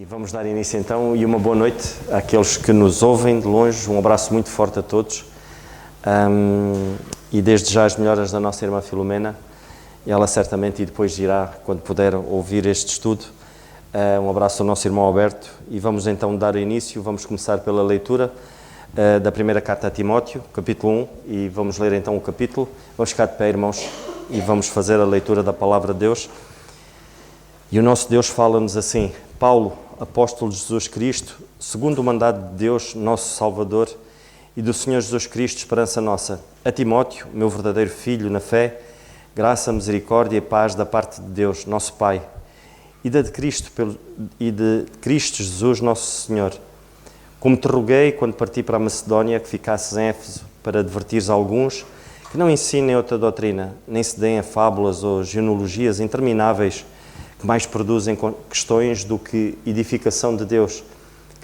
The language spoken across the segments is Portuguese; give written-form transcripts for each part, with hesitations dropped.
Vamos dar início então, e uma boa noite àqueles que nos ouvem de longe, um abraço muito forte a todos, e desde já as melhoras da nossa irmã Filomena, ela certamente e depois irá, quando puder, ouvir este estudo. Um abraço ao nosso irmão Alberto, e vamos então dar início, vamos começar pela leitura da primeira carta a Timóteo, capítulo 1, e vamos ler então o capítulo. Vamos ficar de pé, irmãos, e vamos fazer a leitura da palavra de Deus. E o nosso Deus fala-nos assim: Paulo, apóstolo de Jesus Cristo, segundo o mandado de Deus, nosso Salvador, e do Senhor Jesus Cristo, esperança nossa, a Timóteo, meu verdadeiro filho na fé, graça, misericórdia e paz da parte de Deus, nosso Pai, e de Cristo Jesus, nosso Senhor. Como te roguei, quando parti para a Macedónia, que ficasses em Éfeso, para advertires alguns que não ensinem outra doutrina, nem se deem a fábulas ou genealogias intermináveis, que mais produzem questões do que edificação de Deus,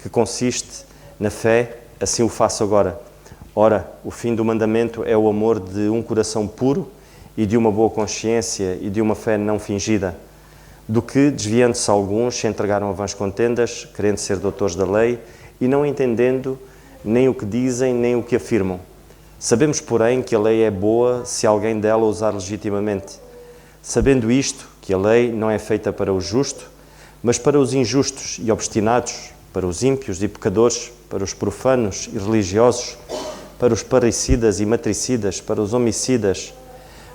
que consiste na fé, assim o faço agora. Ora, o fim do mandamento é o amor de um coração puro e de uma boa consciência e de uma fé não fingida, do que, desviando-se alguns, se entregaram a vãs contendas, querendo ser doutores da lei, e não entendendo nem o que dizem, nem o que afirmam. Sabemos, porém, que a lei é boa se alguém dela usar legitimamente. Sabendo isto, que a lei não é feita para o justo, mas para os injustos e obstinados, para os ímpios e pecadores, para os profanos e religiosos, para os parricidas e matricidas, para os homicidas,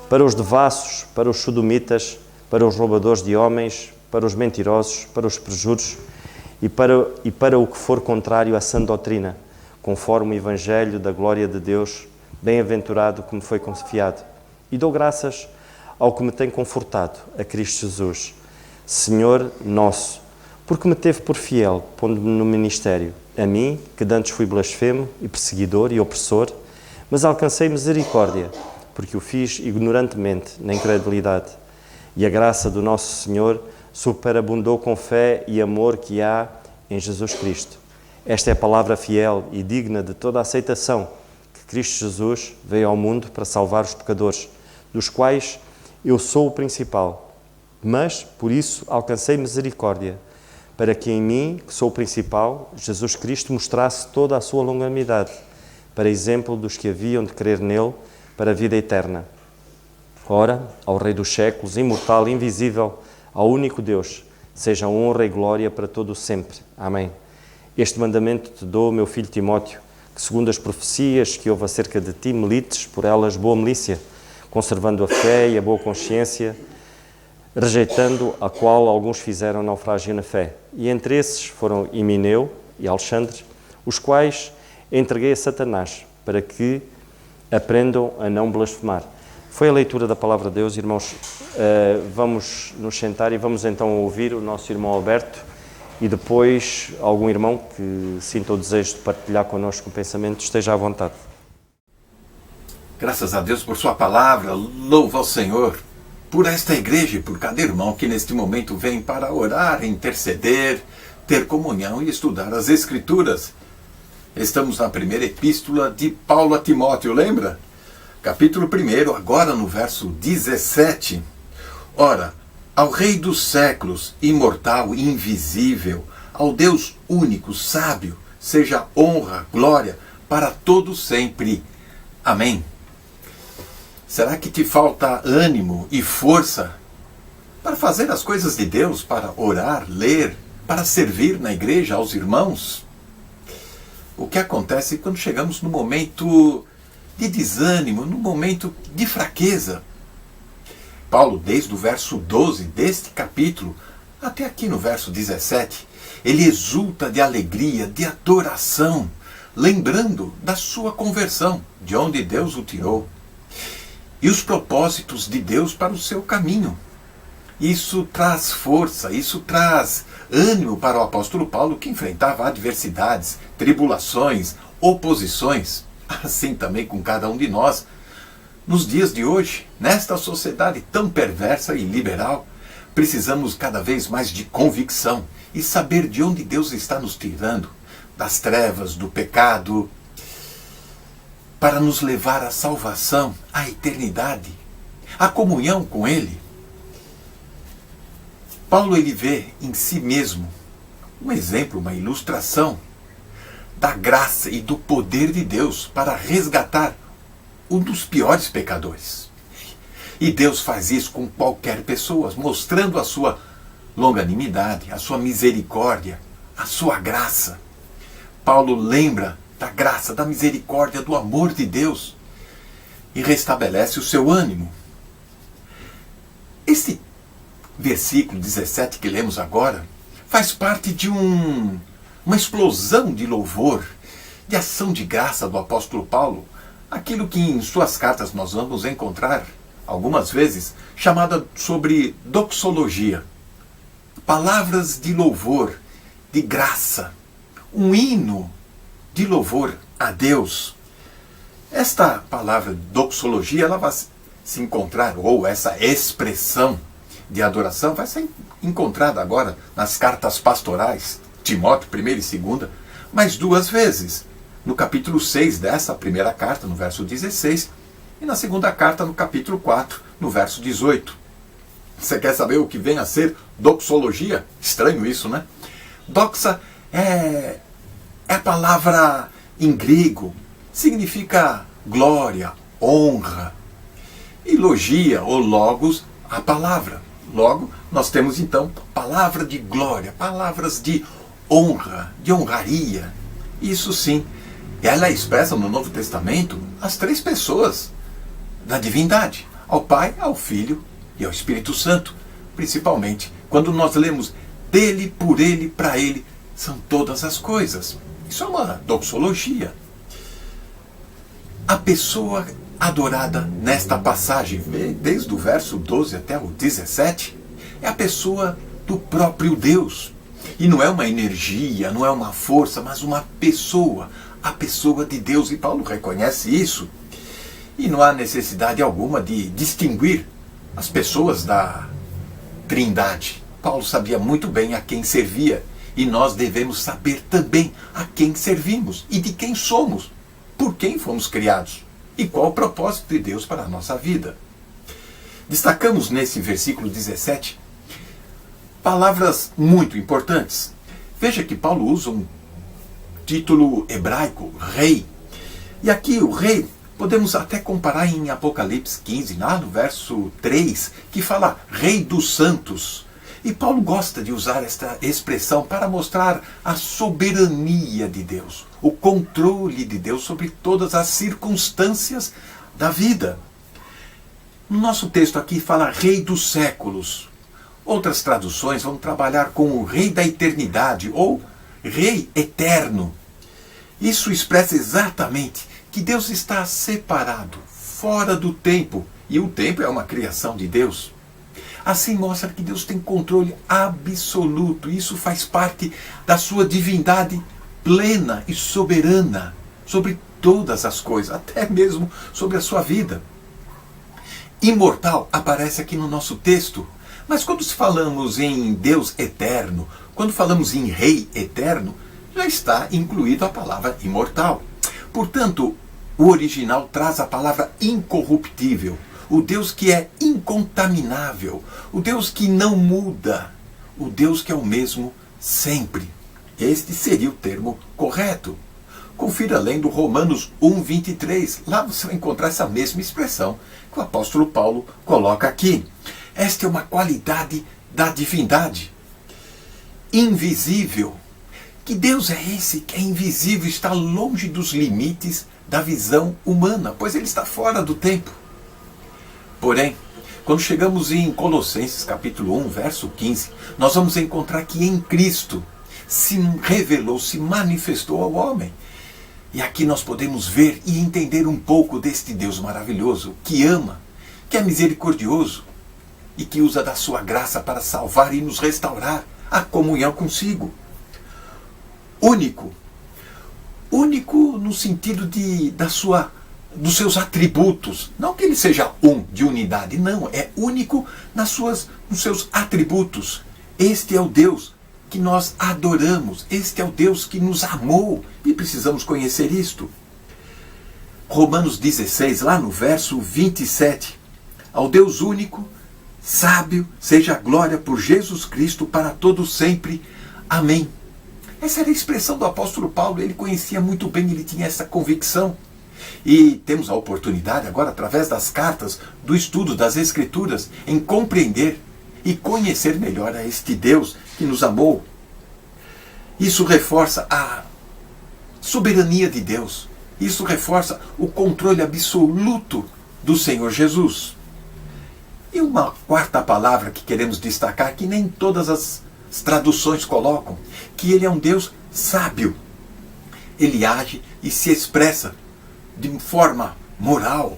para os devassos, para os sodomitas, para os roubadores de homens, para os mentirosos, para os perjuros e para o que for contrário à sã doutrina, conforme o Evangelho da glória de Deus, bem-aventurado que me foi confiado. E dou graças ao que me tem confortado, a Cristo Jesus, Senhor nosso, porque me teve por fiel, pondo-me no ministério, a mim, que dantes fui blasfemo e perseguidor e opressor, mas alcancei misericórdia, porque o fiz ignorantemente, na incredulidade. E a graça do nosso Senhor superabundou com fé e amor que há em Jesus Cristo. Esta é a palavra fiel e digna de toda a aceitação, que Cristo Jesus veio ao mundo para salvar os pecadores, dos quais eu sou o principal, mas, por isso, alcancei misericórdia, para que em mim, que sou o principal, Jesus Cristo mostrasse toda a sua longanimidade, para exemplo dos que haviam de crer nele, para a vida eterna. Ora, ao Rei dos séculos, imortal, invisível, ao único Deus, seja honra e glória para todo o sempre. Amém. Este mandamento te dou, meu filho Timóteo, que segundo as profecias que houve acerca de ti, milites por elas boa milícia, conservando a fé e a boa consciência, rejeitando a qual alguns fizeram naufrágio na fé. E entre esses foram Himeneu e Alexandre, os quais entreguei a Satanás, para que aprendam a não blasfemar. Foi a leitura da palavra de Deus, irmãos. Vamos nos sentar e vamos então ouvir o nosso irmão Alberto e depois algum irmão que sinta o desejo de partilhar connosco o pensamento, esteja à vontade. Graças a Deus por sua palavra, louvo ao Senhor por esta igreja e por cada irmão que neste momento vem para orar, interceder, ter comunhão e estudar as Escrituras. Estamos na primeira epístola de Paulo a Timóteo, lembra? Capítulo 1, agora no verso 17. Ora, ao Rei dos séculos, imortal e invisível, ao Deus único, sábio, seja honra, glória, para todos sempre. Amém. Será que te falta ânimo e força para fazer as coisas de Deus, para orar, ler, para servir na igreja aos irmãos? O que acontece quando chegamos no momento de desânimo, no momento de fraqueza? Paulo, desde o verso 12 deste capítulo até aqui no verso 17, ele exulta de alegria, de adoração, lembrando da sua conversão, de onde Deus o tirou, e os propósitos de Deus para o seu caminho. Isso traz força, isso traz ânimo para o apóstolo Paulo, que enfrentava adversidades, tribulações, oposições, assim também com cada um de nós. Nos dias de hoje, nesta sociedade tão perversa e liberal, precisamos cada vez mais de convicção e saber de onde Deus está nos tirando, das trevas, do pecado, para nos levar à salvação, à eternidade, à comunhão com Ele. Paulo ele vê em si mesmo um exemplo, uma ilustração da graça e do poder de Deus para resgatar um dos piores pecadores. E Deus faz isso com qualquer pessoa, mostrando a sua longanimidade, a sua misericórdia, a sua graça. Paulo lembra da graça, da misericórdia, do amor de Deus e restabelece o seu ânimo. Esse versículo 17 que lemos agora faz parte de uma explosão de louvor, de ação de graça do apóstolo Paulo, aquilo que em suas cartas nós vamos encontrar algumas vezes chamada sobre doxologia, palavras de louvor, de graça, um hino de louvor a Deus. Esta palavra doxologia, ela vai se encontrar, ou essa expressão de adoração vai ser encontrada agora nas cartas pastorais, Timóteo 1 e 2, mais 2 vezes. No capítulo 6 dessa primeira carta, no verso 16, e na segunda carta, no capítulo 4, no verso 18. Você quer saber o que vem a ser doxologia? Estranho isso, né? Doxa é a palavra em grego, significa glória, honra. E logia, ou logos, a palavra. Logo, nós temos então palavra de glória, palavras de honra, de honraria. Isso sim, ela expressa no Novo Testamento as 3 pessoas da divindade, ao Pai, ao Filho e ao Espírito Santo. Principalmente quando nós lemos dele, por ele, para ele, são todas as coisas. Isso é uma doxologia. A pessoa adorada nesta passagem, desde o verso 12 até o 17, é a pessoa do próprio Deus. E não é uma energia, não é uma força, mas uma pessoa, a pessoa de Deus. E Paulo reconhece isso. E não há necessidade alguma de distinguir as pessoas da Trindade. Paulo sabia muito bem a quem servia. E nós devemos saber também a quem servimos e de quem somos, por quem fomos criados e qual o propósito de Deus para a nossa vida. Destacamos nesse versículo 17 palavras muito importantes. Veja que Paulo usa um título hebraico, rei. E aqui o rei, podemos até comparar em Apocalipse 15, lá no verso 3, que fala rei dos santos. E Paulo gosta de usar esta expressão para mostrar a soberania de Deus, o controle de Deus sobre todas as circunstâncias da vida. No nosso texto aqui fala rei dos séculos. Outras traduções vão trabalhar com o rei da eternidade ou rei eterno. Isso expressa exatamente que Deus está separado, fora do tempo, e o tempo é uma criação de Deus. Assim mostra que Deus tem controle absoluto. Isso faz parte da sua divindade plena e soberana sobre todas as coisas, até mesmo sobre a sua vida. Imortal aparece aqui no nosso texto, mas quando falamos em Deus eterno, quando falamos em Rei eterno, já está incluído a palavra imortal. Portanto, o original traz a palavra incorruptível, o Deus que é incontaminável, o Deus que não muda, o Deus que é o mesmo sempre. Este seria o termo correto. Confira lendo Romanos 1:23. Lá você vai encontrar essa mesma expressão que o apóstolo Paulo coloca aqui. Esta é uma qualidade da divindade. Invisível. Que Deus é esse que é invisível, está longe dos limites da visão humana, pois ele está fora do tempo. Porém, quando chegamos em Colossenses capítulo 1, verso 15, nós vamos encontrar que em Cristo se revelou, se manifestou ao homem. E aqui nós podemos ver e entender um pouco deste Deus maravilhoso, que ama, que é misericordioso e que usa da sua graça para salvar e nos restaurar a comunhão consigo. Único. Único no sentido dos seus atributos. Não que ele seja de unidade, não. É único nos seus atributos. Este é o Deus que nós adoramos. Este é o Deus que nos amou. E precisamos conhecer isto. Romanos 16, lá no verso 27. Ao Deus único, sábio, seja a glória por Jesus Cristo para todos sempre. Amém. Essa era a expressão do apóstolo Paulo, ele conhecia muito bem, ele tinha essa convicção. E temos a oportunidade agora, através das cartas, do estudo das Escrituras, em compreender e conhecer melhor a este Deus que nos amou. Isso reforça a soberania de Deus. Isso reforça o controle absoluto do Senhor Jesus. E uma quarta palavra que queremos destacar, que nem todas as traduções colocam, que ele é um Deus sábio. Ele age e se expressa de forma moral,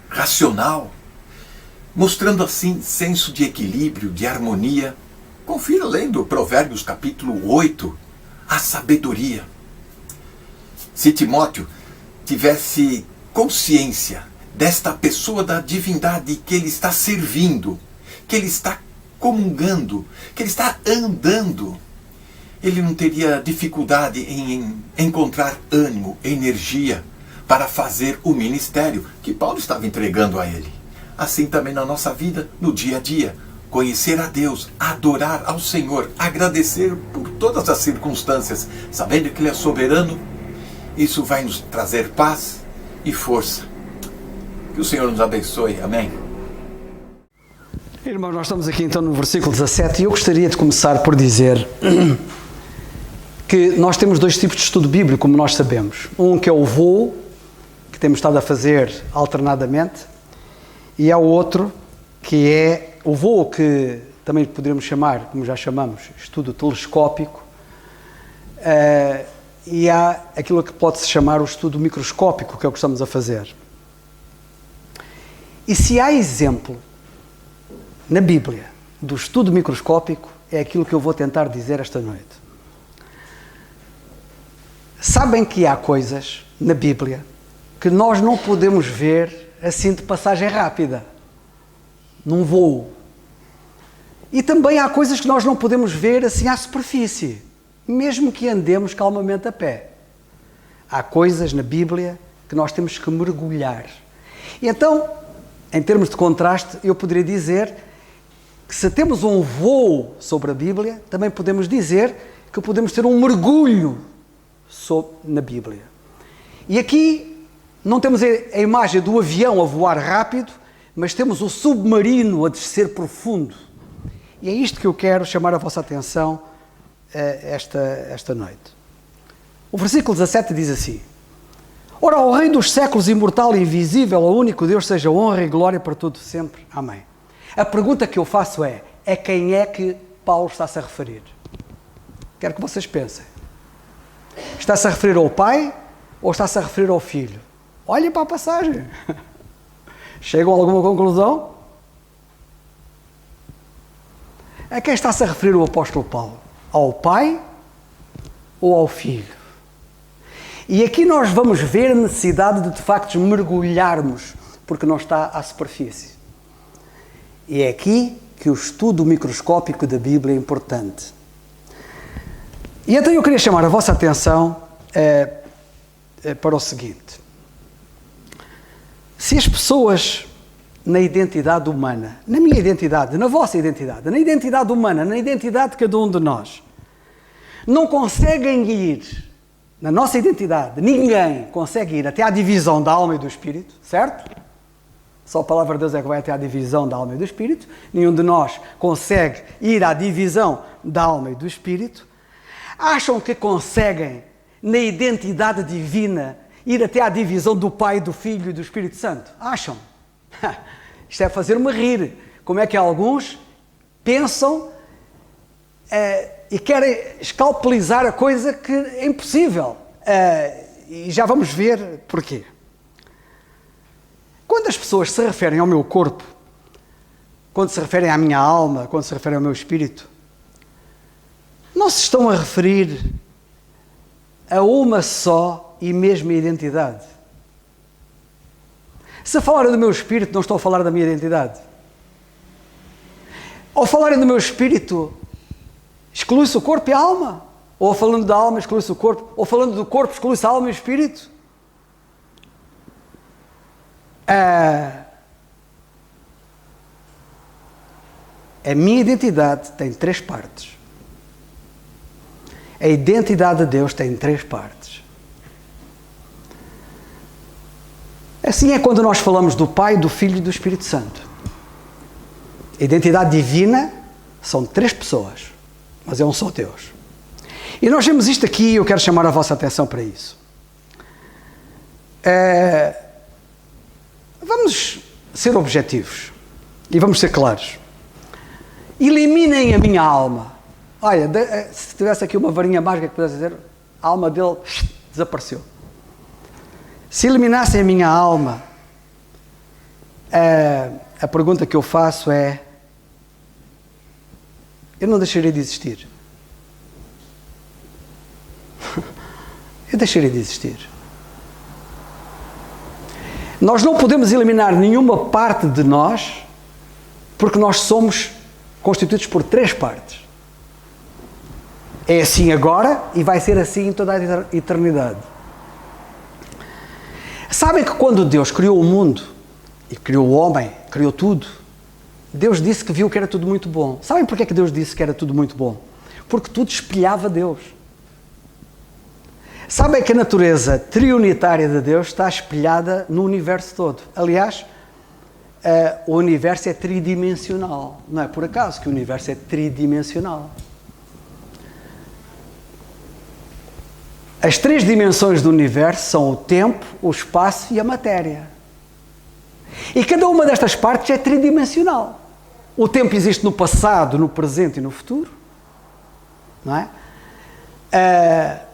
racional, mostrando assim senso de equilíbrio, de harmonia. Confira lendo Provérbios capítulo 8, a sabedoria. Se Timóteo tivesse consciência desta pessoa da divindade que ele está servindo, que ele está comungando, que ele está andando, ele não teria dificuldade em encontrar ânimo, energia para fazer o ministério que Paulo estava entregando a ele. Assim também na nossa vida, no dia a dia, conhecer a Deus, adorar ao Senhor, agradecer por todas as circunstâncias, sabendo que Ele é soberano, isso vai nos trazer paz e força. Que o Senhor nos abençoe. Amém. Irmãos, nós estamos aqui então no versículo 17 e eu gostaria de começar por dizer que nós temos dois tipos de estudo bíblico, como nós sabemos. Um que é o voo, que temos estado a fazer alternadamente, e há o outro que é o voo, que também poderíamos chamar, como já chamamos, estudo telescópico, e há aquilo que pode-se chamar o estudo microscópico, que é o que estamos a fazer. E se há exemplo na Bíblia do estudo microscópico, é aquilo que eu vou tentar dizer esta noite. Sabem que há coisas na Bíblia que nós não podemos ver assim de passagem rápida, num voo. E também há coisas que nós não podemos ver assim à superfície, mesmo que andemos calmamente a pé. Há coisas na Bíblia que nós temos que mergulhar. E então, em termos de contraste, eu poderia dizer que se temos um voo sobre a Bíblia, também podemos dizer que podemos ter um mergulho na Bíblia. E aqui não temos a imagem do avião a voar rápido, mas temos o submarino a descer profundo. E é isto que eu quero chamar a vossa atenção esta noite. O versículo 17 diz assim: Ora, ao Rei dos séculos, imortal e invisível, ao único Deus, seja honra e glória para todo sempre. Amém. A pergunta que eu faço é quem é que Paulo está-se a referir? Quero que vocês pensem. Está-se a referir ao Pai ou está-se a referir ao Filho? Olhem para a passagem. Chegam a alguma conclusão? A quem está-se a referir o apóstolo Paulo? Ao Pai ou ao Filho? E aqui nós vamos ver a necessidade de facto mergulharmos, porque não está à superfície. E é aqui que o estudo microscópico da Bíblia é importante. E então eu queria chamar a vossa atenção para o seguinte. Se as pessoas na identidade humana, na minha identidade, na vossa identidade, na identidade humana, na identidade de cada um de nós, não conseguem ir, na nossa identidade, ninguém consegue ir até à divisão da alma e do espírito, certo? Só a palavra de Deus é que vai até à divisão da alma e do espírito. Nenhum de nós consegue ir à divisão da alma e do espírito. Acham que conseguem, na identidade divina, ir até à divisão do Pai, do Filho e do Espírito Santo? Acham? Isto é fazer-me rir. Como é que alguns pensam e querem escalpelizar a coisa que é impossível. E já vamos ver porquê. Quando as pessoas se referem ao meu corpo, quando se referem à minha alma, quando se referem ao meu espírito, não se estão a referir a uma só e mesma identidade. Se falarem do meu espírito, não estou a falar da minha identidade. Ao falarem do meu espírito, exclui-se o corpo e a alma. Ou falando da alma, exclui-se o corpo. Ou falando do corpo, exclui-se a alma e o espírito. A minha identidade tem 3 partes. A identidade de Deus tem 3 partes. Assim é quando nós falamos do Pai, do Filho e do Espírito Santo. A identidade divina são 3 pessoas, mas é um só Deus. E nós vemos isto aqui e eu quero chamar a vossa atenção para isso. Vamos ser objetivos e vamos ser claros. Eliminem a minha alma. Olha, se tivesse aqui uma varinha mágica que pudesse dizer, a alma dele desapareceu. Se eliminassem a minha alma, a pergunta que eu faço é: eu não deixaria de existir? Eu deixaria de existir. Nós não podemos eliminar nenhuma parte de nós, porque nós somos constituídos por 3 partes. É assim agora e vai ser assim em toda a eternidade. Sabem que quando Deus criou o mundo, e criou o homem, criou tudo, Deus disse que viu que era tudo muito bom. Sabem porquê que Deus disse que era tudo muito bom? Porque tudo espelhava Deus. Sabem que a natureza triunitária de Deus está espelhada no universo todo. Aliás, o universo é tridimensional. Não é por acaso que o universo é tridimensional. As 3 dimensões do universo são o tempo, o espaço e a matéria. E cada uma destas partes é tridimensional. O tempo existe no passado, no presente e no futuro. Não é?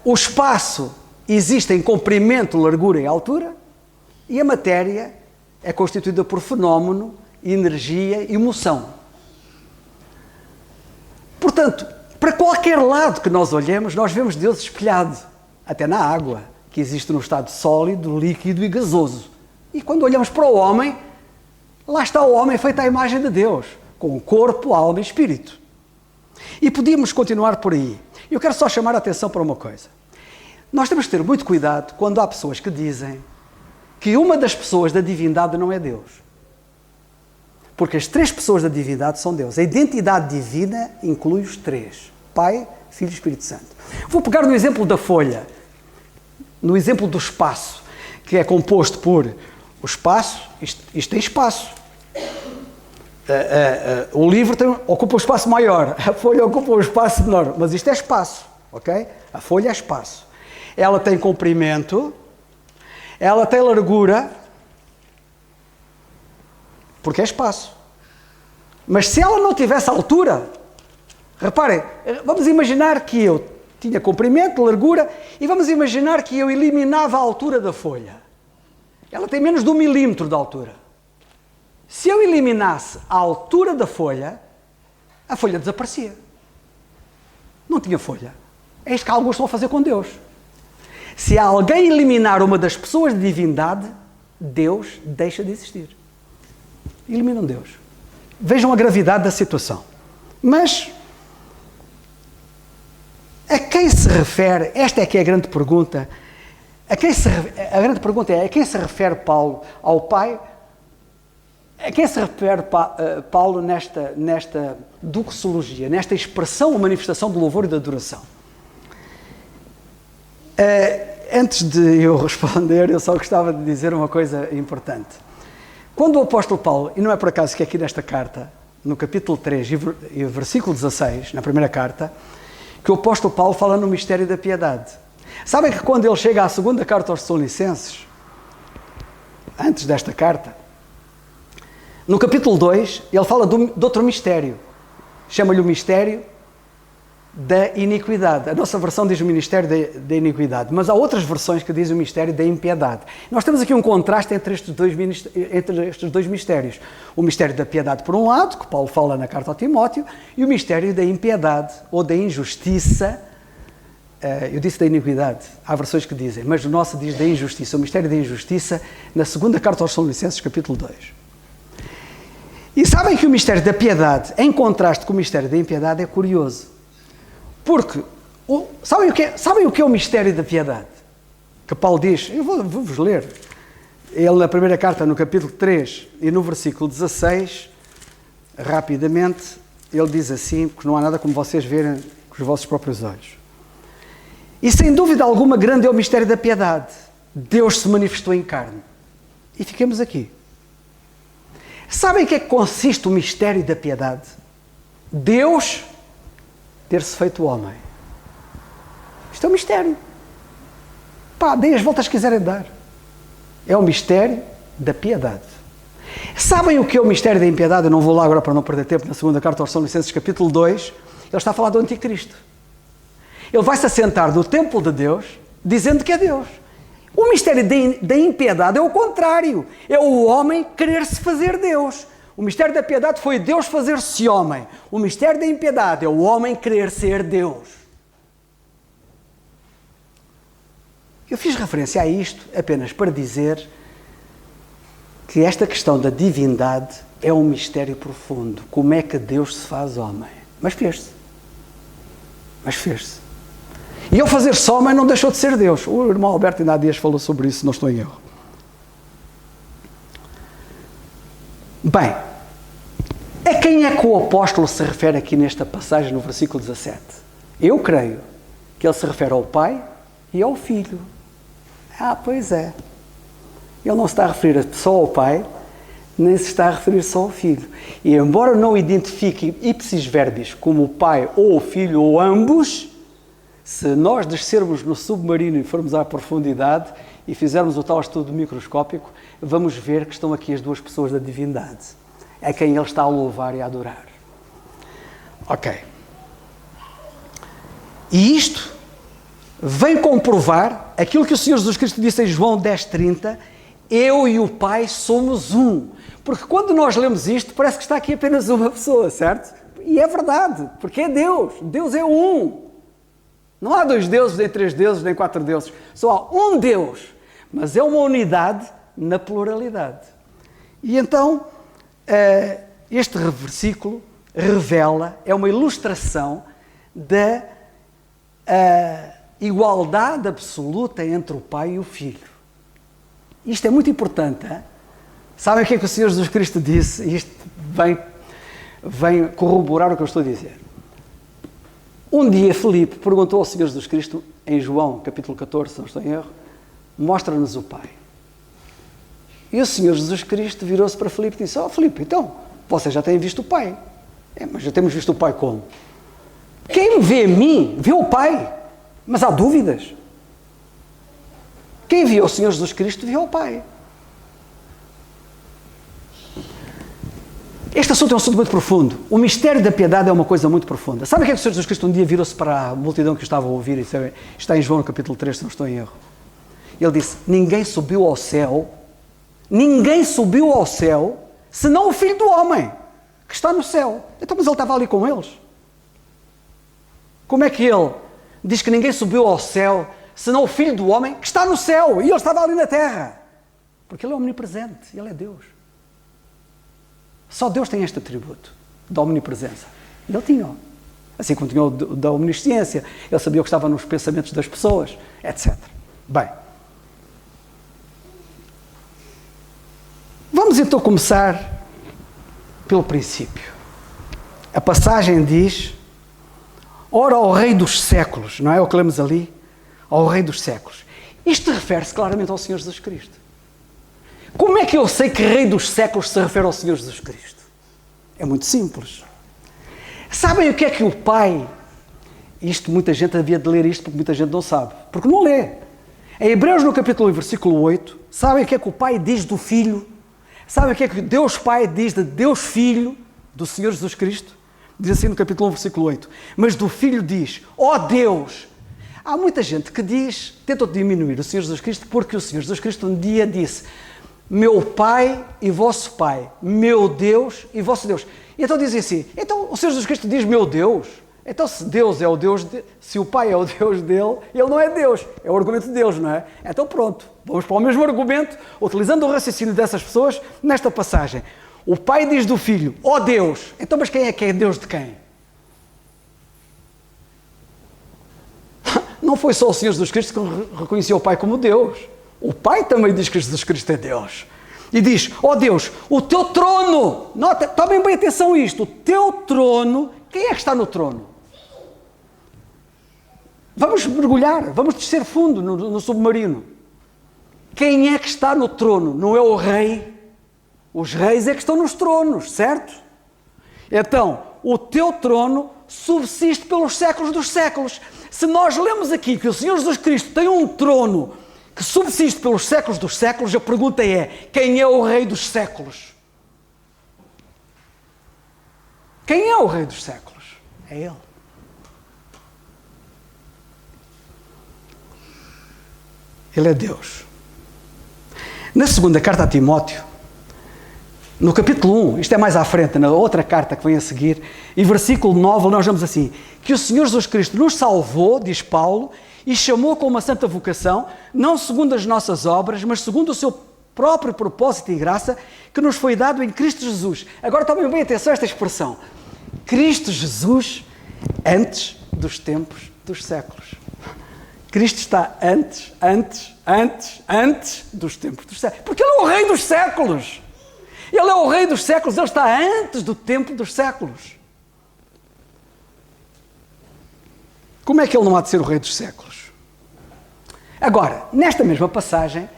O espaço existe em comprimento, largura e altura. E a matéria é constituída por fenómeno, energia e moção. Portanto, para qualquer lado que nós olhemos, nós vemos Deus espelhado. Até na água, que existe no estado sólido, líquido e gasoso. E quando olhamos para o homem, lá está o homem feito à imagem de Deus, com corpo, alma e espírito. E podíamos continuar por aí. Eu quero só chamar a atenção para uma coisa. Nós temos que ter muito cuidado quando há pessoas que dizem que uma das pessoas da divindade não é Deus. Porque as 3 pessoas da divindade são Deus. A identidade divina inclui os 3. Pai, Filho e Espírito Santo. Vou pegar no exemplo da folha, no exemplo do espaço, que é composto por o espaço, isto tem espaço. O livro ocupa um espaço maior, a folha ocupa um espaço menor, mas isto é espaço, ok? A folha é espaço. Ela tem comprimento, ela tem largura, porque é espaço. Mas se ela não tivesse altura, reparem, vamos imaginar que eu tinha comprimento, largura, e vamos imaginar que eu eliminava a altura da folha. Ela tem menos de 1 milímetro de altura. Se eu eliminasse a altura da folha, a folha desaparecia. Não tinha folha. É isto que alguns estão a fazer com Deus. Se alguém eliminar uma das pessoas de divindade, Deus deixa de existir. Eliminam Deus. Vejam a gravidade da situação. Mas a quem se refere, esta é que é a grande pergunta, a grande pergunta é: a quem se refere Paulo? Ao Pai? A quem se refere Paulo nesta doxologia, nesta expressão ou manifestação de louvor e de adoração? Antes de eu responder, eu só gostava de dizer uma coisa importante. Quando o apóstolo Paulo, e não é por acaso que aqui nesta carta, no capítulo 3 e versículo 16, na primeira carta, que o apóstolo Paulo fala no mistério da piedade. Sabem que quando ele chega à segunda carta aos Tessalonicenses, antes desta carta, no capítulo 2, ele fala de outro mistério. Chama-lhe o mistério da iniquidade. A nossa versão diz o mistério da iniquidade, mas há outras versões que dizem o mistério da impiedade. Nós temos aqui um contraste entre estes dois mistérios. O mistério da piedade, por um lado, que Paulo fala na carta ao Timóteo, e o mistério da impiedade, ou da injustiça. Eu disse da iniquidade, há versões que dizem, mas o nosso diz da injustiça, o mistério da injustiça, na segunda carta aos Tessalonicenses, capítulo 2. E sabem que o mistério da piedade, em contraste com o mistério da impiedade, é curioso. Porque, sabem o que é o mistério da piedade? Que Paulo diz, eu vou-vos ler. Ele, na primeira carta, no capítulo 3 e no versículo 16, rapidamente, ele diz assim, porque não há nada como vocês verem com os vossos próprios olhos. E sem dúvida alguma grande é o mistério da piedade. Deus se manifestou em carne. E fiquemos aqui. Sabem em que é que consiste o mistério da piedade? Deus ter-se feito homem. Isto é um mistério. Pá, deem as voltas que quiserem dar. É o mistério da piedade. Sabem o que é o mistério da impiedade? Eu não vou lá agora para não perder tempo. Na segunda carta aos Tessalonicenses, capítulo 2, ele está a falar do Anticristo. Ele vai se assentar do templo de Deus, dizendo que é Deus. O mistério da impiedade é o contrário. É o homem querer-se fazer Deus. O mistério da piedade foi Deus fazer-se homem. O mistério da impiedade é o homem querer ser Deus. Eu fiz referência a isto apenas para dizer que esta questão da divindade é um mistério profundo. Como é que Deus se faz homem? Mas fez-se. E ao fazer-se homem não deixou de ser Deus. O irmão Alberto ainda há dias falou sobre isso, não estou em erro. Bem, a quem é que o apóstolo se refere aqui nesta passagem no versículo 17? Eu creio que ele se refere ao Pai e ao Filho. Ah, pois é. Ele não se está a referir só ao Pai, nem se está a referir só ao Filho. E embora não identifique ipsis verbis como o Pai ou o Filho ou ambos, se nós descermos no submarino e formos à profundidade e fizermos o tal estudo microscópico, vamos ver que estão aqui as duas pessoas da divindade, a quem ele está a louvar e a adorar. Ok. E isto vem comprovar aquilo que o Senhor Jesus Cristo disse em João 10:30, eu e o Pai somos um. Porque quando nós lemos isto, parece que está aqui apenas uma pessoa, certo? E é verdade, porque é Deus. Deus é um. Não há 2 deuses, nem 3 deuses, nem 4 deuses. Só há um Deus. Mas é uma unidade na pluralidade. E então, este versículo revela, é uma ilustração da igualdade absoluta entre o Pai e o Filho. Isto é muito importante. Hein? Sabem o que é que o Senhor Jesus Cristo disse? E isto vem corroborar o que eu estou a dizer. Um dia Filipe perguntou ao Senhor Jesus Cristo, em João capítulo 14, se não estou em erro, mostra-nos o Pai. E o Senhor Jesus Cristo virou-se para Filipe e disse, Filipe, então, vocês já têm visto o Pai. Mas já temos visto o Pai como? Quem me vê a mim, vê o Pai. Mas há dúvidas. Quem viu o Senhor Jesus Cristo, viu o Pai. Este assunto é um assunto muito profundo. O mistério da piedade é uma coisa muito profunda. Sabe o que é que o Senhor Jesus Cristo um dia virou-se para a multidão que estava a ouvir? Está em João no capítulo 3, se não estou em erro. Ele disse, ninguém subiu ao céu, senão o Filho do Homem, que está no céu. Então, mas ele estava ali com eles. Como é que ele diz que ninguém subiu ao céu, senão o Filho do Homem, que está no céu, e ele estava ali na terra? Porque ele é omnipresente, ele é Deus. Só Deus tem este atributo da omnipresença. E ele tinha. Assim como tinha o da omnisciência. Ele sabia o que estava nos pensamentos das pessoas, etc. Bem. Vamos então começar pelo princípio. A passagem diz, ora ao Rei dos séculos, não é o que lemos ali? Ao Rei dos séculos. Isto refere-se claramente ao Senhor Jesus Cristo. Como é que eu sei que Rei dos séculos se refere ao Senhor Jesus Cristo? É muito simples. Sabem o que é que o Pai... Isto, muita gente havia de ler isto porque muita gente não sabe. Porque não lê. Em Hebreus, no capítulo 1, versículo 8, sabem o que é que o Pai diz do Filho? Sabem o que é que Deus Pai diz de Deus Filho, do Senhor Jesus Cristo? Diz assim no capítulo 1, versículo 8. Mas do Filho diz, ó Deus... Há muita gente que diz, tentou diminuir o Senhor Jesus Cristo porque o Senhor Jesus Cristo um dia disse... Meu Pai e vosso Pai, meu Deus e vosso Deus. E então dizem assim, então o Senhor Jesus Cristo diz meu Deus, então se Deus é o Deus, se o Pai é o Deus dele, ele não é Deus, é o argumento de Deus, não é? Então pronto, vamos para o mesmo argumento, utilizando o raciocínio dessas pessoas, nesta passagem. O Pai diz do Filho, ó Deus, então mas quem é que é Deus de quem? Não foi só o Senhor Jesus Cristo que reconheceu o Pai como Deus. O Pai também diz que Jesus Cristo é Deus. E diz, ó Deus, o teu trono, nota, tomem bem atenção a isto, o teu trono, quem é que está no trono? Vamos mergulhar, vamos descer fundo no submarino. Quem é que está no trono? Não é o rei. Os reis é que estão nos tronos, certo? Então, o teu trono subsiste pelos séculos dos séculos. Se nós lemos aqui que o Senhor Jesus Cristo tem um trono que subsiste pelos séculos dos séculos, a pergunta é: quem é o rei dos séculos? Quem é o rei dos séculos? É Ele. Ele é Deus. Na segunda carta a Timóteo, no capítulo 1, isto é mais à frente, na outra carta que vem a seguir, e versículo 9, nós vemos assim: que o Senhor Jesus Cristo nos salvou, diz Paulo, e chamou com uma santa vocação, não segundo as nossas obras, mas segundo o seu próprio propósito e graça, que nos foi dado em Cristo Jesus. Agora tomem bem atenção a esta expressão: Cristo Jesus antes dos tempos dos séculos. Cristo está antes dos tempos dos séculos. Porque Ele é o Rei dos séculos. Ele é o Rei dos séculos, Ele está antes do tempo dos séculos. Como é que Ele não há de ser o Rei dos séculos? Agora, nesta mesma passagem,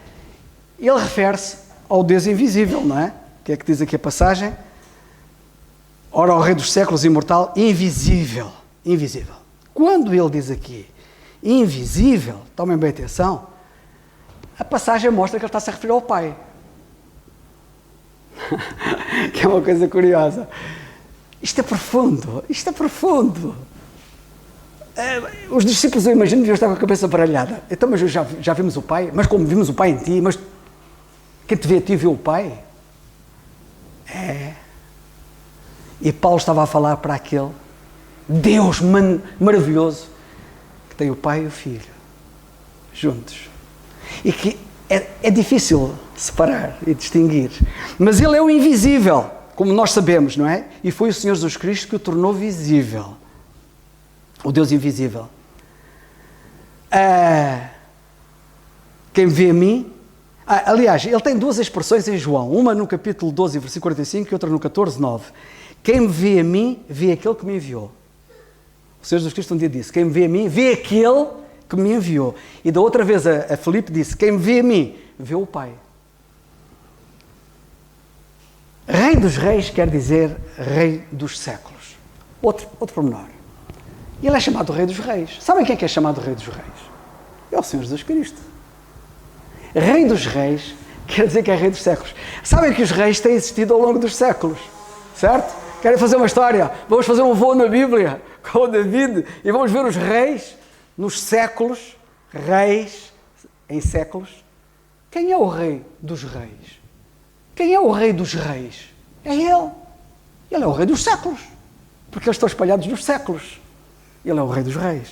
Ele refere-se ao Deus invisível, não é? O que é que diz aqui a passagem? Ora, o Rei dos séculos, imortal, invisível. Invisível. Quando Ele diz aqui invisível, tomem bem atenção, a passagem mostra que Ele está-se a referir ao Pai. Que é uma coisa curiosa. Isto é profundo, isto é profundo. Os discípulos, eu imagino, deviam estar com a cabeça baralhada. Então, mas já vimos o Pai? Mas como vimos o Pai em ti? Mas quem te vê a ti viu o Pai? É. E Paulo estava a falar para aquele Deus maravilhoso que tem o Pai e o Filho juntos. E que é difícil separar e distinguir. Mas Ele é o invisível, como nós sabemos, não é? E foi o Senhor Jesus Cristo que o tornou visível. O Deus invisível. Quem vê a mim... aliás, Ele tem duas expressões em João. Uma no capítulo 12, versículo 45, e outra no 14, 9. Quem me vê a mim, vê aquele que me enviou. O Senhor Jesus Cristo um dia disse: quem me vê a mim, vê aquele que me enviou. E da outra vez a Filipe disse: quem me vê a mim, vê o Pai. Rei dos reis quer dizer Rei dos séculos. Outro pormenor. Ele é chamado Rei dos reis. Sabem quem é que é chamado Rei dos reis? É o Senhor Jesus Cristo. Rei dos reis quer dizer que é Rei dos séculos. Sabem que os reis têm existido ao longo dos séculos, certo? Querem fazer uma história? Vamos fazer um voo na Bíblia com o David e vamos ver os reis nos séculos, reis em séculos. Quem é o Rei dos reis? Quem é o Rei dos reis? É Ele. Ele é o Rei dos séculos, porque eles estão espalhados nos séculos. Ele é o Rei dos reis.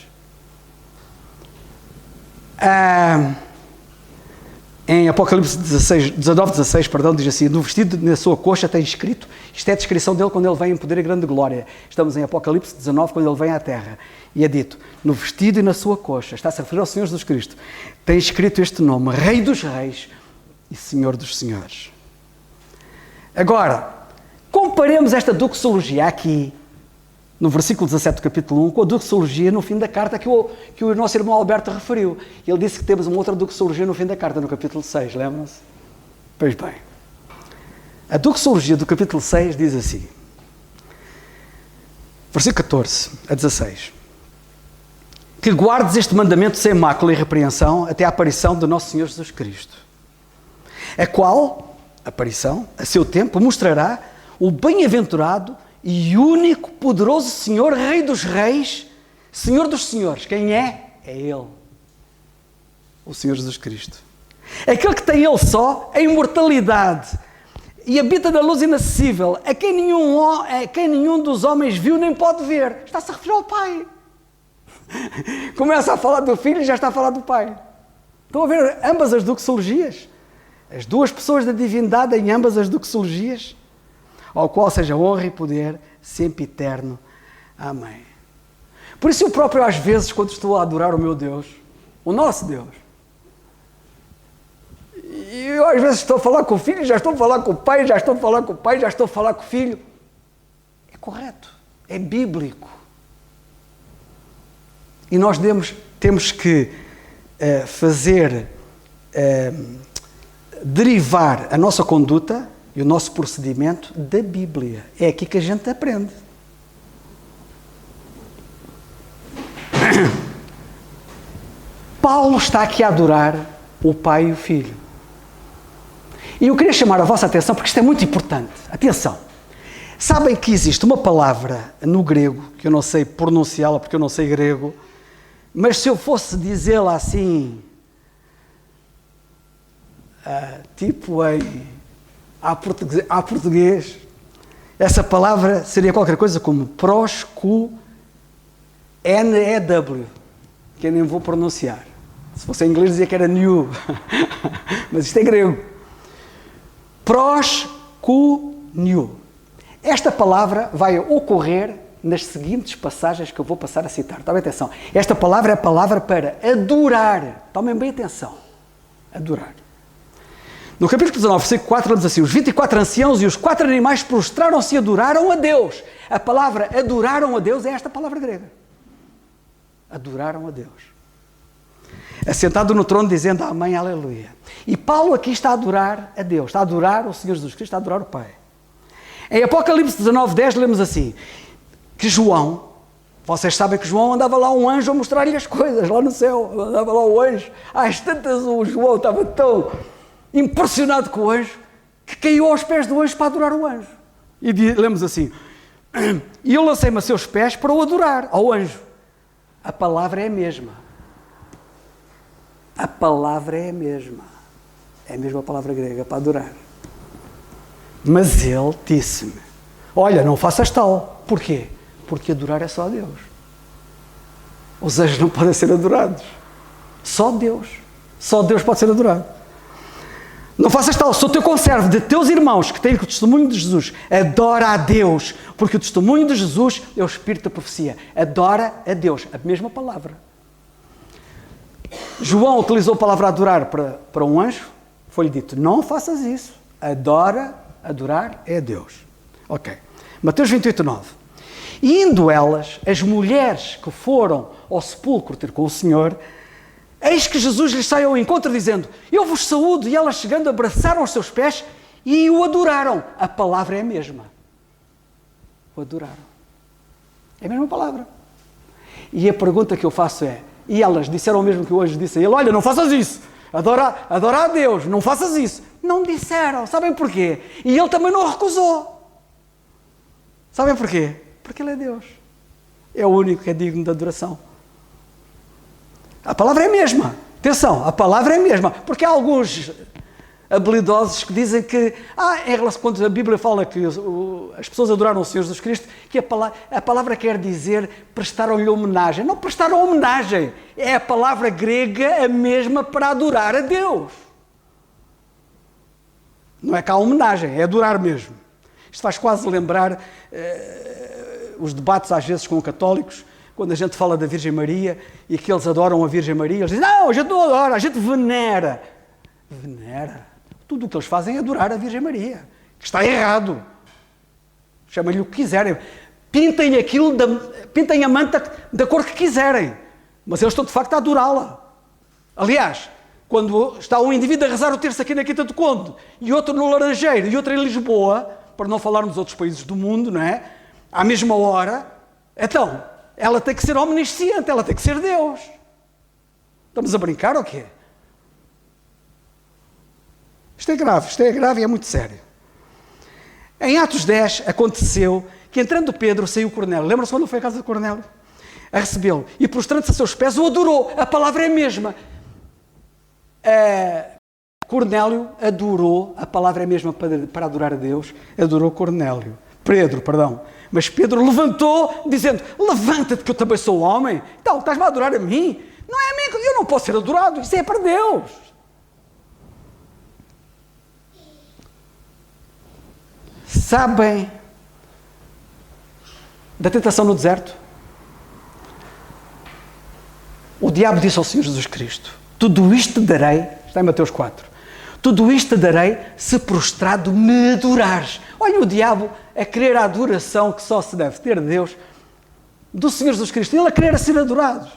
Em Apocalipse 19:16, diz assim: no vestido na sua coxa tem escrito, isto é a descrição dele quando ele vem em poder e grande glória. Estamos em Apocalipse 19, quando ele vem à terra. E é dito, no vestido e na sua coxa, está-se a referir ao Senhor Jesus Cristo, tem escrito este nome: Rei dos reis e Senhor dos senhores. Agora, comparemos esta doxologia aqui, no versículo 17 do capítulo 1, com a doxologia no fim da carta que o nosso irmão Alberto referiu. Ele disse que temos uma outra doxologia no fim da carta, no capítulo 6, lembram-se? Pois bem, a doxologia do capítulo 6 diz assim, versículo 14 a 16: que guardes este mandamento sem mácula e repreensão até a aparição do nosso Senhor Jesus Cristo, a qual aparição, a seu tempo, mostrará o bem-aventurado e único, poderoso Senhor, Rei dos reis, Senhor dos senhores. Quem é? É Ele. O Senhor Jesus Cristo. Aquele que tem Ele só a imortalidade e habita na luz inacessível, a quem nenhum dos homens viu nem pode ver. Está-se a referir ao Pai. Começa a falar do Filho e já está a falar do Pai. Estão a ver ambas as doxologias? As duas pessoas da divindade em ambas as doxologias, ao qual seja honra e poder, sempre eterno. Amém. Por isso eu próprio, às vezes, quando estou a adorar o meu Deus, o nosso Deus, e eu às vezes estou a falar com o Filho, já estou a falar com o Pai, já estou a falar com o Pai, já estou a falar com o Filho. É correto, é bíblico. E nós temos que derivar a nossa conduta e o nosso procedimento da Bíblia. É aqui que a gente aprende. Paulo está aqui a adorar o Pai e o Filho. E eu queria chamar a vossa atenção, porque isto é muito importante. Atenção. Sabem que existe uma palavra no grego, que eu não sei pronunciá-la porque eu não sei grego, mas se eu fosse dizê-la assim, à português, essa palavra seria qualquer coisa como prosku-N-E-W, que eu nem vou pronunciar. Se fosse em inglês dizia que era new, mas isto é grego. Prosku-new. Esta palavra vai ocorrer nas seguintes passagens que eu vou passar a citar. Tomem atenção. Esta palavra é a palavra para adorar. Tomem bem atenção. Adorar. No capítulo 19, versículo 4, lemos assim: os 24 anciãos e os 4 animais prostraram-se e adoraram a Deus. A palavra adoraram a Deus é esta palavra grega. Adoraram a Deus. Assentado no trono dizendo amém, aleluia. E Paulo aqui está a adorar a Deus, está a adorar o Senhor Jesus Cristo, está a adorar o Pai. Em Apocalipse 19, 10 lemos assim, que João, vocês sabem que João andava lá um anjo a mostrar-lhe as coisas, lá no céu, andava lá o anjo. Às tantas o João estava tão impressionado com o anjo, que caiu aos pés do anjo para adorar o anjo. E lemos assim, e eu lancei-me a seus pés para o adorar, ao anjo. A palavra é a mesma. A palavra é a mesma. É a mesma palavra grega para adorar. Mas ele disse-me, olha, não faças tal. Porquê? Porque adorar é só a Deus. Os anjos não podem ser adorados. Só Deus. Só Deus pode ser adorado. Não faças tal, sou teu conservo de teus irmãos que têm o testemunho de Jesus. Adora a Deus, porque o testemunho de Jesus é o espírito da profecia. Adora a Deus, a mesma palavra. João utilizou a palavra adorar para um anjo, foi-lhe dito, não faças isso, adorar é a Deus. Ok. Mateus 28, 9. E indo elas, as mulheres que foram ao sepulcro ter com o Senhor, eis que Jesus lhes sai ao encontro dizendo, eu vos saúdo, e elas chegando abraçaram os seus pés e o adoraram. A palavra é a mesma. O adoraram. É a mesma palavra. E a pergunta que eu faço é, e elas disseram o mesmo que o anjo disse a ele, olha, não faças isso, adora a Deus, não faças isso. Não disseram, sabem porquê? E ele também não recusou. Sabem porquê? Porque ele é Deus. É o único que é digno de adoração. A palavra é a mesma. Atenção, a palavra é a mesma. Porque há alguns habilidosos que dizem que, em relação, quando a Bíblia fala que as pessoas adoraram o Senhor Jesus Cristo, que a palavra quer dizer prestaram-lhe homenagem. Não prestaram homenagem. É a palavra grega a mesma para adorar a Deus. Não é cá a homenagem, é adorar mesmo. Isto faz quase lembrar os debates às vezes com católicos, quando a gente fala da Virgem Maria e que eles adoram a Virgem Maria, eles dizem, não, a gente não adora, a gente venera. Venera? Tudo o que eles fazem é adorar a Virgem Maria, que está errado. Chamem-lhe o que quiserem. Pintem aquilo, pintem a manta da cor que quiserem, mas eles estão de facto a adorá-la. Aliás, quando está um indivíduo a rezar o terço aqui na Quinta do Conde, e outro no Laranjeiro, e outro em Lisboa, para não falar nos outros países do mundo, não é? À mesma hora, então, ela tem que ser omnisciente, ela tem que ser Deus. Estamos a brincar ou quê? Isto é grave e é muito sério. Em Atos 10 aconteceu que entrando Pedro saiu Cornélio. Lembram-se quando foi à casa de Cornélio? A recebê-lo. E prostrando-se a seus pés o adorou. A palavra é a mesma. Cornélio adorou, a palavra é a mesma para adorar a Deus, adorou Pedro, perdão. Mas Pedro levantou, dizendo, levanta-te que eu também sou homem. Então, estás-me a adorar a mim? Não é a mim, eu não posso ser adorado, isso é para Deus. Sabem da tentação no deserto? O diabo disse ao Senhor Jesus Cristo, tudo isto te darei, está em Mateus 4, tudo isto te darei se prostrado me adorares. Olha o diabo a querer a adoração que só se deve ter de Deus, do Senhor Jesus Cristo, ele a querer a ser adorado.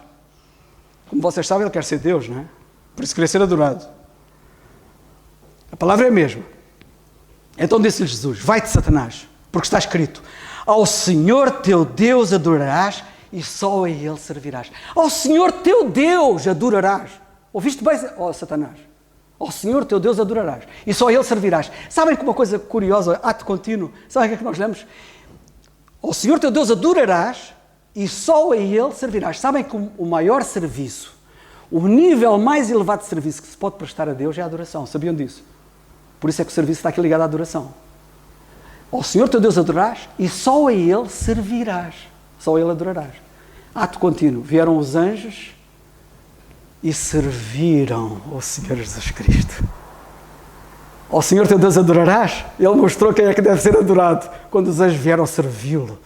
como vocês sabem, ele quer ser Deus, não é? Por isso queria ser adorado. A palavra é a mesma. Então disse-lhe Jesus: vai-te, Satanás, porque está escrito: ao Senhor teu Deus adorarás e só a Ele servirás. Ao Senhor teu Deus adorarás. Ouviste bem, ó Satanás? Ao Senhor teu Deus adorarás e só a Ele servirás. Sabem que uma coisa curiosa, ato contínuo, sabem o que é que nós lemos? Ao Senhor teu Deus adorarás e só a Ele servirás. Sabem que o maior serviço, o nível mais elevado de serviço que se pode prestar a Deus é a adoração. Sabiam disso? Por isso é que o serviço está aqui ligado à adoração. Ao Senhor teu Deus adorarás e só a Ele servirás. Só a Ele adorarás. Ato contínuo. Vieram os anjos e serviram ao Senhor Jesus Cristo. Ao Senhor teu Deus adorarás. Ele mostrou quem é que deve ser adorado quando os anjos vieram servi-lo,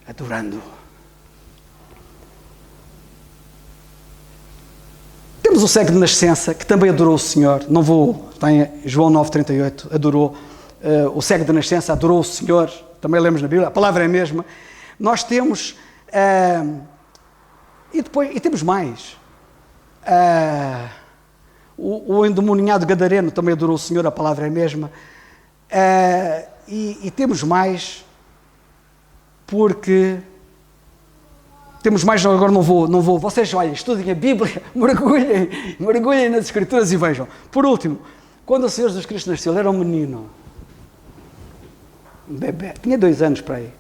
adorando-o. Temos o cego de nascença que também adorou o Senhor. Não vou, está em João 9,38, adorou. O cego de nascença adorou o Senhor. Também lemos na Bíblia, a palavra é a mesma. Nós temos, e temos mais. O endemoniado gadareno também adorou o Senhor, a palavra é a mesma. E temos mais, porque temos mais, agora não vou. Vocês olhem, estudem a Bíblia, mergulhem nas Escrituras e vejam. Por último, quando o Senhor Jesus Cristo nasceu, ele era um menino, um bebê, tinha 2 anos para aí.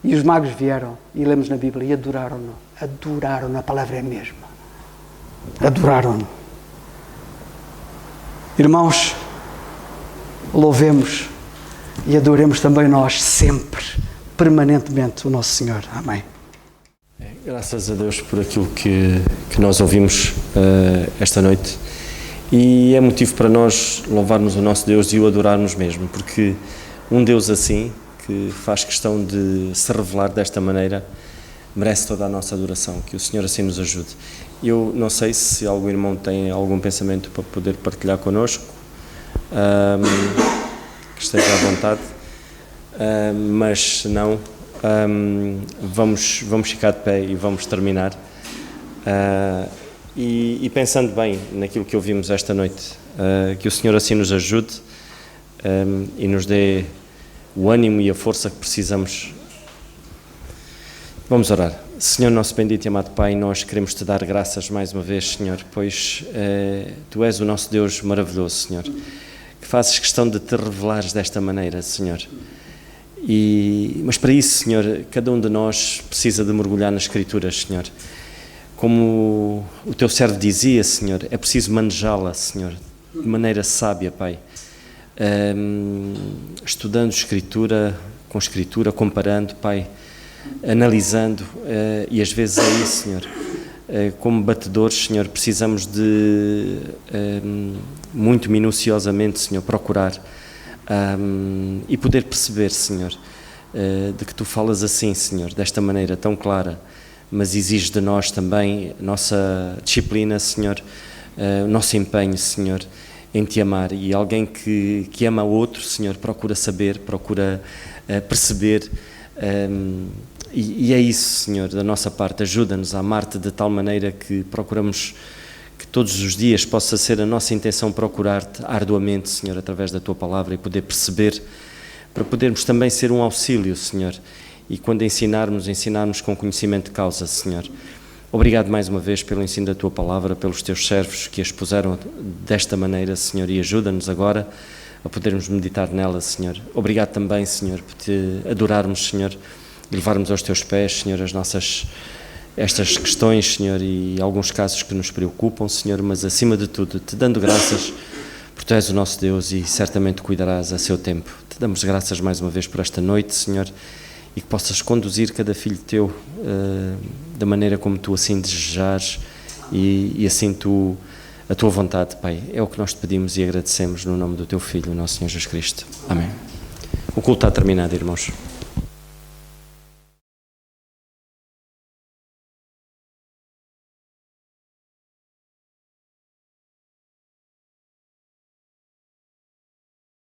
E os magos vieram, e lemos na Bíblia, e adoraram-no. Adoraram-no, a palavra é a mesma. Adoraram-no. Irmãos, louvemos e adoremos também nós sempre, permanentemente, o nosso Senhor. Amém. Graças a Deus por aquilo que nós ouvimos esta noite, e é motivo para nós louvarmos o nosso Deus e o adorarmos mesmo, porque um Deus assim, que faz questão de se revelar desta maneira, merece toda a nossa adoração. Que o Senhor assim nos ajude. Eu não sei se algum irmão tem algum pensamento para poder partilhar connosco, que esteja à vontade, mas se não, vamos ficar de pé e vamos terminar. E pensando bem naquilo que ouvimos esta noite, que o Senhor assim nos ajude e nos dê o ânimo e a força que precisamos. Vamos orar. Senhor nosso bendito e amado Pai, nós queremos Te dar graças mais uma vez, Senhor, pois Tu és o nosso Deus maravilhoso, Senhor, que fazes questão de Te revelares desta maneira, Senhor. Mas para isso, Senhor, cada um de nós precisa de mergulhar nas Escrituras, Senhor. Como o Teu servo dizia, Senhor, é preciso manejá-la, Senhor, de maneira sábia, Pai. Estudando Escritura, com Escritura, comparando, Pai, analisando, e às vezes é isso, Senhor. Como batedores, Senhor, precisamos de muito minuciosamente, Senhor, procurar e poder perceber, Senhor, de que Tu falas assim, Senhor, desta maneira tão clara, mas exiges de nós também a nossa disciplina, Senhor, o nosso empenho, Senhor, em Te amar. E alguém que ama o outro, Senhor, procura saber, procura perceber, e é isso, Senhor, da nossa parte. Ajuda-nos a amar-Te de tal maneira que procuramos que todos os dias possa ser a nossa intenção procurar-Te arduamente, Senhor, através da Tua palavra, e poder perceber, para podermos também ser um auxílio, Senhor, e quando ensinarmos com conhecimento de causa, Senhor. Obrigado mais uma vez pelo ensino da Tua palavra, pelos Teus servos que a expuseram desta maneira, Senhor, e ajuda-nos agora a podermos meditar nela, Senhor. Obrigado também, Senhor, por Te adorarmos, Senhor, e levarmos aos Teus pés, Senhor, estas questões, Senhor, e alguns casos que nos preocupam, Senhor, mas acima de tudo, Te dando graças, porque Tu és o nosso Deus e certamente cuidarás a seu tempo. Te damos graças mais uma vez por esta noite, Senhor, e que possas conduzir cada filho Teu da maneira como Tu assim desejares e assim a Tua vontade, Pai. É o que nós Te pedimos e agradecemos no nome do Teu Filho, o nosso Senhor Jesus Cristo. Amém. O culto está terminado, irmãos.